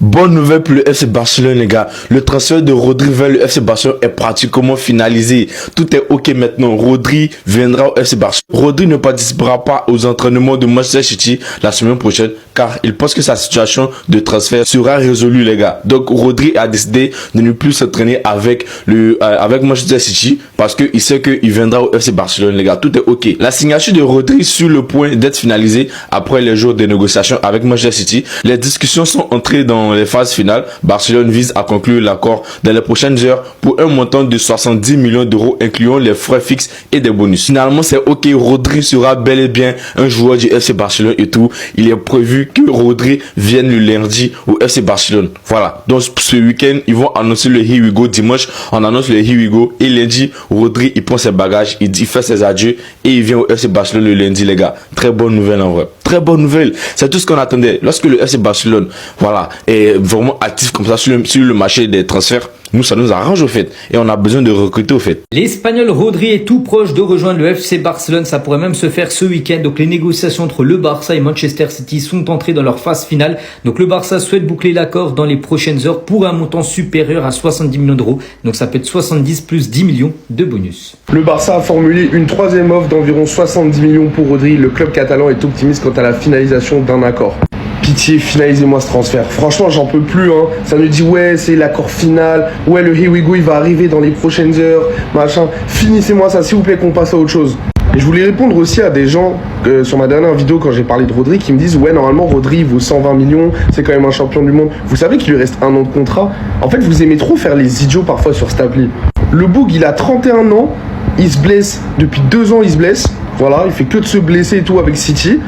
Bonne nouvelle pour le FC Barcelone, les gars. Le transfert de Rodri vers le FC Barcelone est pratiquement finalisé. Tout est ok maintenant. Rodri viendra au FC Barcelone. Rodri ne participera pas aux entraînements de Manchester City la semaine prochaine car il pense que sa situation de transfert sera résolue, les gars. Donc Rodri a décidé de ne plus s'entraîner avec Manchester City parce qu'il sait qu'il viendra au FC Barcelone, les gars. Tout est ok. La signature de Rodri sur le point d'être finalisée après les jours de négociations avec Manchester City. Les discussions sont entrées dans les phases finales. Barcelone vise à conclure l'accord dans les prochaines heures pour un montant de 70 millions d'euros incluant les frais fixes et des bonus. Finalement, c'est ok. Rodri sera bel et bien un joueur du FC Barcelone et tout. Il est prévu que Rodri vienne le lundi au FC Barcelone. Voilà. Donc ce week-end, ils vont annoncer le Here We Go. Dimanche, on annonce le Here We Go. Et lundi, Rodri, il prend ses bagages, il fait ses adieux et il vient au FC Barcelone le lundi, les gars. Très bonne nouvelle en vrai. Très bonne nouvelle. C'est tout ce qu'on attendait. Lorsque le FC Barcelone, voilà, est vraiment actif comme ça sur le marché des transferts, nous, ça nous arrange au fait. Et on a besoin de recruter au fait. L'Espagnol Rodri est tout proche de rejoindre le FC Barcelone. Ça pourrait même se faire ce week-end. Donc les négociations entre le Barça et Manchester City sont entrées dans leur phase finale. Donc le Barça souhaite boucler l'accord dans les prochaines heures pour un montant supérieur à 70 millions d'euros. Donc ça peut être 70 plus 10 millions de bonus. Le Barça a formulé une troisième offre d'environ 70 millions pour Rodri. Le club catalan est optimiste quant à la finalisation d'un accord. Pitié, finalisez-moi ce transfert. Franchement, j'en peux plus, hein. Ça me dit, ouais, c'est l'accord final. Ouais, le Here We Go, il va arriver dans les prochaines heures. Machin. Finissez-moi ça, s'il vous plaît, qu'on passe à autre chose. Et je voulais répondre aussi à des gens sur ma dernière vidéo quand j'ai parlé de Rodri qui me disent, ouais, normalement, Rodri vaut 120 millions. C'est quand même un champion du monde. Vous savez qu'il lui reste 1 an de contrat. En fait, vous aimez trop faire les idiots parfois sur cette appli. Le Boug, il a 31 ans. Il se blesse. Depuis 2 ans, il se blesse. Voilà, il fait que de se blesser et tout avec City.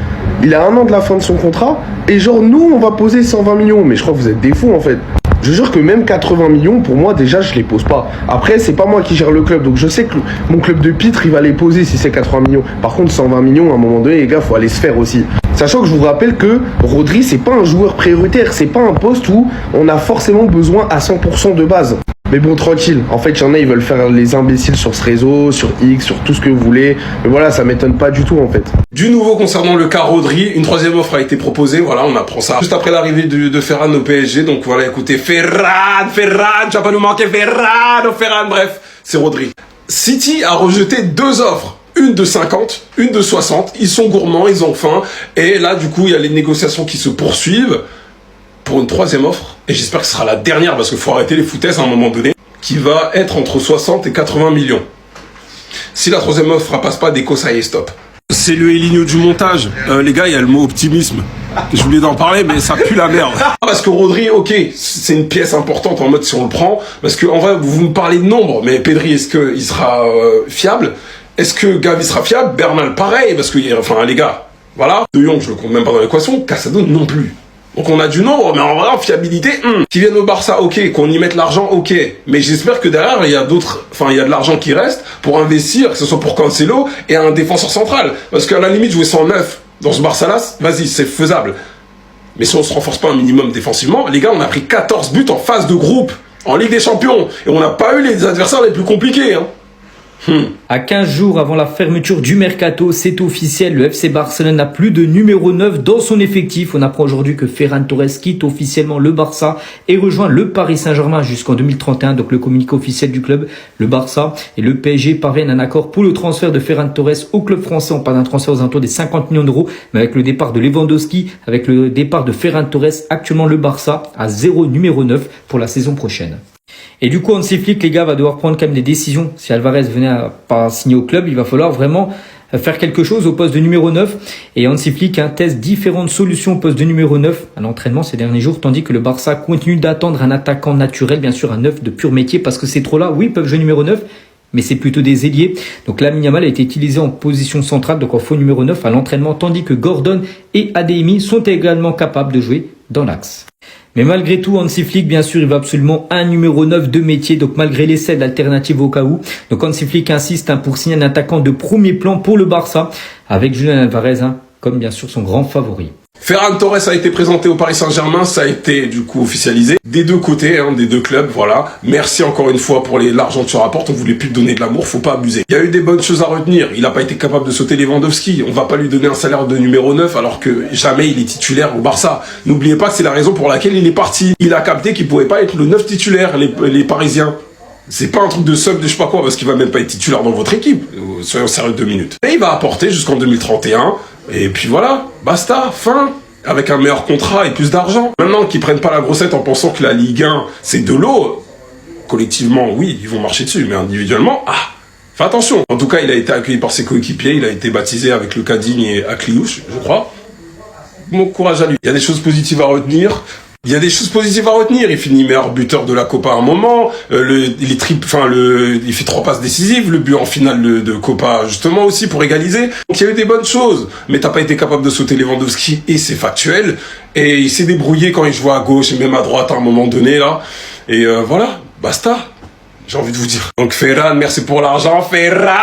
Il a 1 an de la fin de son contrat. Et genre, nous, on va poser 120 millions. Mais je crois que vous êtes des fous, en fait. Je jure que même 80 millions, pour moi, déjà, je les pose pas. Après, c'est pas moi qui gère le club. Donc, je sais que mon club de pitre, il va les poser si c'est 80 millions. Par contre, 120 millions, à un moment donné, les gars, faut aller se faire aussi. Sachant que je vous rappelle que Rodri, c'est pas un joueur prioritaire. C'est pas un poste où on a forcément besoin à 100% de base. Mais bon, tranquille. En fait, il y en a, ils veulent faire les imbéciles sur ce réseau, sur X, sur tout ce que vous voulez. Mais voilà, ça m'étonne pas du tout, en fait. Du nouveau concernant le cas Rodri, une troisième offre a été proposée. Voilà, on apprend ça juste après l'arrivée de Ferran au PSG. Donc voilà, écoutez, Ferran, tu vas pas nous manquer, Ferran, bref, c'est Rodri. City a rejeté 2 offres. Une de 50, une de 60. Ils sont gourmands, ils ont faim. Et là, du coup, il y a les négociations qui se poursuivent pour une troisième offre. Et j'espère que ce sera la dernière, parce qu'il faut arrêter les foutaises à un moment donné, qui va être entre 60 et 80 millions. Si la troisième offre passe pas, Deco, ça y est, stop. C'est le Eligno du montage. Les gars, il y a le mot optimisme. Je voulais en parler, mais ça pue la merde. Parce que Rodri, ok, c'est une pièce importante en mode si on le prend. Parce que en vrai, vous me parlez de nombre, mais Pedri, est-ce qu'il sera fiable? Est-ce que Gavi sera fiable? Bernal, pareil, parce que, enfin, les gars, voilà. De Jong, je le compte même pas dans l'équation. Casado, non plus. Donc on a du nombre, mais en vrai, en fiabilité, qui viennent au Barça, ok, qu'on y mette l'argent, ok. Mais j'espère que derrière, il y a il y a de l'argent qui reste pour investir, que ce soit pour Cancelo et un défenseur central. Parce qu'à la limite, jouer 109 dans ce Barça-là, vas-y, c'est faisable. Mais si on se renforce pas un minimum défensivement, les gars, on a pris 14 buts en phase de groupe, en Ligue des Champions. Et on n'a pas eu les adversaires les plus compliqués, hein. À 15 jours avant la fermeture du mercato, c'est officiel, le FC Barcelone n'a plus de numéro 9 dans son effectif. On apprend aujourd'hui que Ferran Torres quitte officiellement le Barça et rejoint le Paris Saint-Germain jusqu'en 2031. Donc le communiqué officiel du club, le Barça et le PSG parviennent à un accord pour le transfert de Ferran Torres au club français. On parle d'un transfert aux alentours des 50 millions d'euros, mais avec le départ de Lewandowski, avec le départ de Ferran Torres, actuellement le Barça a 0 numéro 9 pour la saison prochaine. Et du coup, Hansi Flick, les gars, va devoir prendre quand même des décisions. Si Alvarez venait à pas signer au club, il va falloir vraiment faire quelque chose au poste de numéro 9. Et Hansi Flick teste différentes solutions au poste de numéro 9 à l'entraînement ces derniers jours, tandis que le Barça continue d'attendre un attaquant naturel, bien sûr un 9 de pur métier, parce que ces trop-là, oui, peuvent jouer numéro 9, mais c'est plutôt des ailiers. Donc Lamine Yamal a été utilisé en position centrale, donc en faux numéro 9 à l'entraînement, tandis que Gordon et Adeyemi sont également capables de jouer dans l'axe. Mais malgré tout, Hansi Flick, bien sûr, il veut absolument un numéro 9 de métier. Donc malgré l'essai d'alternative au cas où. Donc Hansi Flick insiste pour signer un attaquant de premier plan pour le Barça, avec Julián Alvarez comme bien sûr son grand favori. Ferran Torres a été présenté au Paris Saint-Germain, ça a été du coup officialisé. Des deux côtés, hein, des deux clubs, voilà. Merci encore une fois pour l'argent que tu rapportes, on voulait plus te donner de l'amour, faut pas abuser. Il y a eu des bonnes choses à retenir, il a pas été capable de sauter Lewandowski, on va pas lui donner un salaire de numéro 9 alors que jamais il est titulaire au Barça. N'oubliez pas que c'est la raison pour laquelle il est parti. Il a capté qu'il pouvait pas être le 9 titulaire, les Parisiens. C'est pas un truc de sub de je sais pas quoi, parce qu'il va même pas être titulaire dans votre équipe. Soyons sérieux 2 minutes. Et il va apporter jusqu'en 2031, et puis voilà, basta, fin. Avec un meilleur contrat et plus d'argent. Maintenant qu'ils prennent pas la grossette en pensant que la Ligue 1 c'est de l'eau, collectivement oui, ils vont marcher dessus, mais individuellement, fais attention. En tout cas, il a été accueilli par ses coéquipiers, il a été baptisé avec le Cadigne et Akliouche, je crois. Bon courage à lui. Il y a des choses positives à retenir. Il finit meilleur buteur de la Copa à un moment. Il fait 3 passes décisives. Le but en finale de Copa, justement, aussi pour égaliser. Donc il y a eu des bonnes choses. Mais t'as pas été capable de sauter Lewandowski, et c'est factuel. Et il s'est débrouillé quand il jouait à gauche et même à droite à un moment donné, là. Et voilà, basta. J'ai envie de vous dire. Donc Ferran, merci pour l'argent. Ferran.